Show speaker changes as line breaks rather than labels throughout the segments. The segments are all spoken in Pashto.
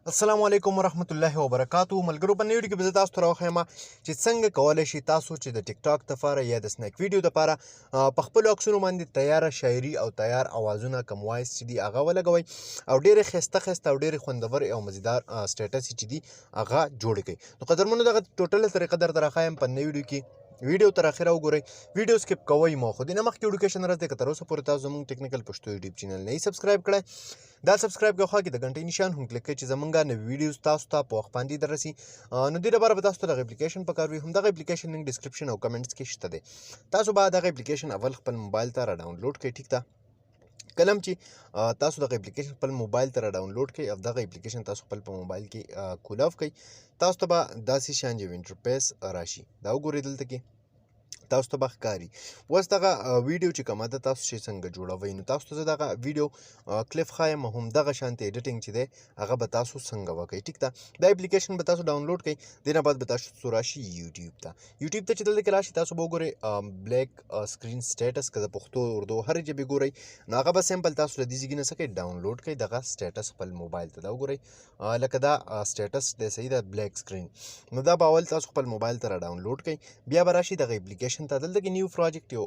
السلام علیکم ورحمت الله وبرکاتو ملګرو په نوې کې به زه تاسو ته راوښیم چې څنګه کولی شئ تاسو چې د ټیک ټاک دپاره یا د سنیک ویډیو دپاره په خپلو عکسونو باندې تیاره شاعري او تیار اوازونه کم وایس چې دي هغه ولګوئ او ډېرې ښایسته ښایسته او ډېرې خوندورې او مزیدار سټیټس چې دي هغه جوړ کړئ. نو قدرمنو دغه ټوټله طریقه درته راښایم په نوې ویډیو کې. ویډیو تر اخره وګورئ، ویډیو سکپ کوئ مه، خو دې نه مخکې ویډیوکیشن راز دی که تر اوسه پورې تاسو زموږ ټیکنیکل پښتو یوټیوب چینل نه یې سبسکرایب کړی، دا سبسکرایب کوه، خوا کې د غنټۍ نشان هم کلیک کړئ چې زمونږ نوې ویډیوز تاسو ته په وخت باندې دررسي. نو دې لپاره به تاسو ته دغه اپلیکیشن پکار وي. همدغه اپلیکیشن لینک ډسکرپشن او کمنټس کې شته دی. تاسو به دغه اپلیکیشن اول خپل موبایل ته را ډاونلوډ کړئ. ټیک ده، کله چې تاسو دغه اپلیکیشن خپل موبایل ته را ډاونلوډ کړئ او دغه اپلیکیشن تاسو خپل په موبایل کې کول آف کړئ، تاسو ته به داسې شان یو انټرفیس راشي. دا وګورئ دلته کې تاسو ته به ښکاري. اوس دغه ویډیو چې کومه ده تاسو چې څنګه جوړوئ، نو تاسو ته زه دغه ویډیو کلیپ ښایم، همدغه شانتې ایډیټینګ چې دی هغه به تاسو څنګه وکئ. ټیک ده، دا اپلیکیشن به تاسو ډاونلوډ کړئ، دې نه بعد به تاسو راشي یوټیوب ته. یوټیوب ته چې دلته کې راشي تاسو به وګورئ بلیک سکرین سټیټس، که د پښتو اردو هرې ژبې ګورئ، نو هغه به سمپل تاسو له دې ځایګې نه څه کړئ ډاونلوډ کړئ دغه سټیټس خپل موبایل ته. دا وګورئ لکه دا سټیټس دی، صحیح ده، بلیک سکرین. نو دا به اول تاسو خپل موبایل ته را ډاونلوډ کړئ، بیا به راشي دغه اپلیکیشن ته، دلته کې نیو پروجیکټ یو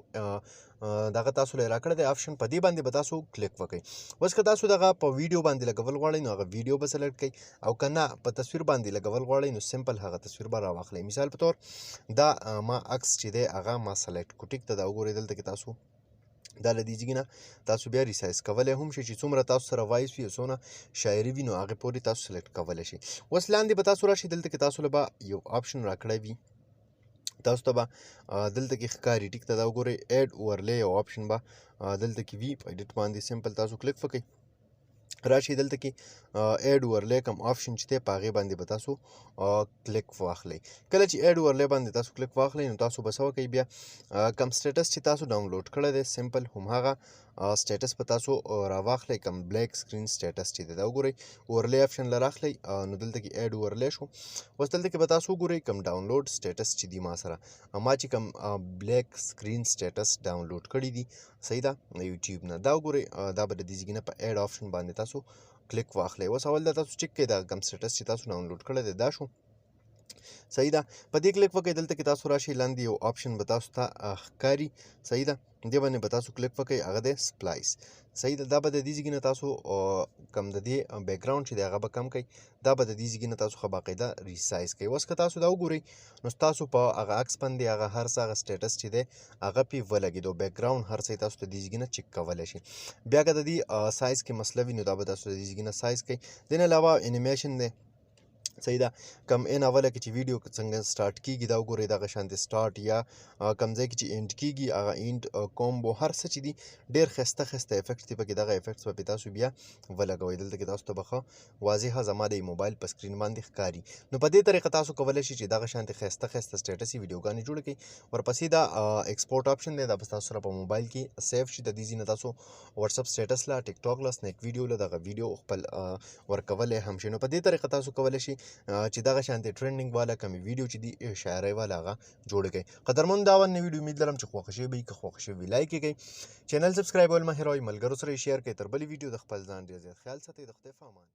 دغه تاسو له راکړی دی آپشن، په دې باندې به تاسو کلیک وکړئ. اوس که تاسو دغه په ویډیو باندې لګول غواړئ نو هغه ویډیو به سلیکټ کړئ، او که نه په تصویر باندې لګول غواړئ نو سمپل هغه تصویر به راواخلئ. مثال په طور دا ما عکس چې دی هغه ما سلیکټ کړو. ټیک ده، دا وګورئ دلته کې تاسو دا له دې ځایګې نه تاسو بیا ریسایز کولی هم شئ چې څومره تاسو سره وایس وي او څونه شاعري وي نو هغې پورې تاسو سلیکټ کولی شئ. اوس لاندې به تاسو راشئ، دلته کې تاسو له به یو آپشن راکړی وي، تاسو ته به دلته کې ښکاري. ټیک ده، دا وګورئ ایډ اورلی یو آپشن به دلته کې وي، په ایډیټ باندې سمپل تاسو کلیک وکړئ، راشي دلته کې ایډ اورلی کوم آپشن چې دی په هغې باندې به تاسو کلیک واخلئ. کله چې ایډ اورلی باندې تاسو کلیک واخلئ نو تاسو به څه وکئ، بیا کوم سټیټس چې تاسو ډاونلوډ کړی دی سمپل همهغه سټیټس به تاسو راواخلئ، کوم بلیک سکرین سټیټس چې دی. دا وګورئ اورلی آپشن له راخلئ، نو دلته کې ایډ اورلی شو. اوس دلته کې به تاسو وګورئ کوم ډاونلوډ سټیټس چې دي ما سره، ما چې کوم بلیک سکرین سټیټس ډاونلوډ کړي دي، صحیح ده، یوټیوب نه، دا وګورئ دا به د دې ځایګې نه په ایډ آپشن باندې تاسو کلیک واخلئ. اوس اول دا تاسو چک کړئ دغه کوم سټیټس چې تاسو ډاونلوډ کړی دی دا شو، صحیح ده. په دې کلیک وکړئ، دلته کې تاسو راشئ، لاندې یو آپشن به تاسو ته ښکاري، صحیح ده، دې باندې به تاسو کلیک وکړئ، هغه دی سپلایس، صحیح ده. دا به د دې ځایګې نه تاسو کوم د دې بیکګراونډ چې دی هغه به کم کړئ، دا به د دې ځایګې نه تاسو ښه باقاعده ریسایز کړئ. اوس که تاسو دا وګورئ نو ستاسو په هغه عکس باندې هغه هر څه هغه سټیټس چې دی هغه پې ولګېدو، بیکګراونډ هر څه یې تاسو د دې ځایګې نه چک کولی شئ. بیا که د دې سایز کې مسله وي نو دا به تاسو د دې ځایګې نه سایز کړئ. دې نه علاوه انیمیشن دی، صحیح ده، کم ان اوله کې چې ویډیو څنګه سټارټ کېږي دا وګورئ دغه شانتې سټارټ، یا کم ځای کې چې اینډ کېږي هغه اینډ کومبو هر څه چې دي ډېر ښایسته ښایسته افیکټس دي پکې، دغه افیکټس به پې تاسو بیا ولګوئ. دلته کې تاسو ته به ښه واضحه زما د موبایل په سکرین باندې ښکاري. نو په دې طریقه تاسو کولی شئ چې دغه شانتې ښایسته ښایسته سټیټسي ویډیوګانې جوړې کړئ. ورپسې دا ایکسپورټ آپشن دی، دا به ستاسو سره په موبایل کې سیف شي. د دې ځای نه تاسو وټساپ سټیټس له، ټیک ټاک له، سنیک ویډیو له دغه ویډیو خپل ورکولی هم شئ. نو په دې طریقه تاسو کولی شئ چې دغه شانتې ټرینډینګ والا کومې ویډیو چې دي شاعرۍ والا هغه جوړې کړئ. قدرمنو دا نوې ویډیو امید لرم چې خوښه شوې به وي، که خوښه شوې وي لایک یې کړئ، چینل سبسکرایبول مه هېروئ، ملګرو سره یې شیر کړئ. تر بلې ویډیو د خپل ځان ډېر زیات خیال ساتئ. د خدای په امان.